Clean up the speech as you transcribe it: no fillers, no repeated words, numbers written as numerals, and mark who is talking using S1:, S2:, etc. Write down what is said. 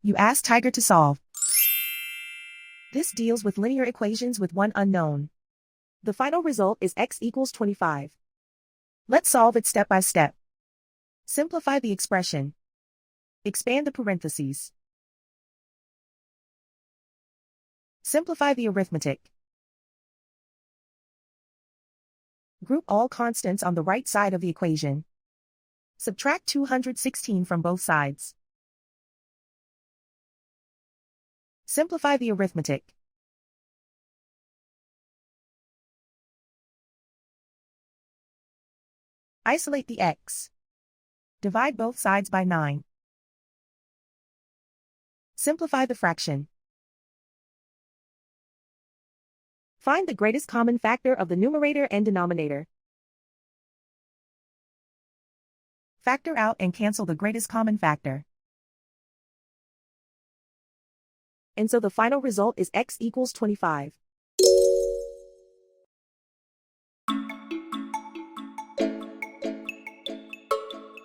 S1: You ask Tiger to solve. This deals with linear equations with one unknown. The final result is x equals 25. Let's solve it step by step. Simplify the expression. Expand the parentheses. Simplify the arithmetic. Group all constants on the right side of the equation. Subtract 216 from both sides. Simplify the arithmetic. Isolate the x. Divide both sides by 9. Simplify the fraction. Find the greatest common factor of the numerator and denominator. Factor out and cancel the greatest common factor. And so the final result is x equals 25.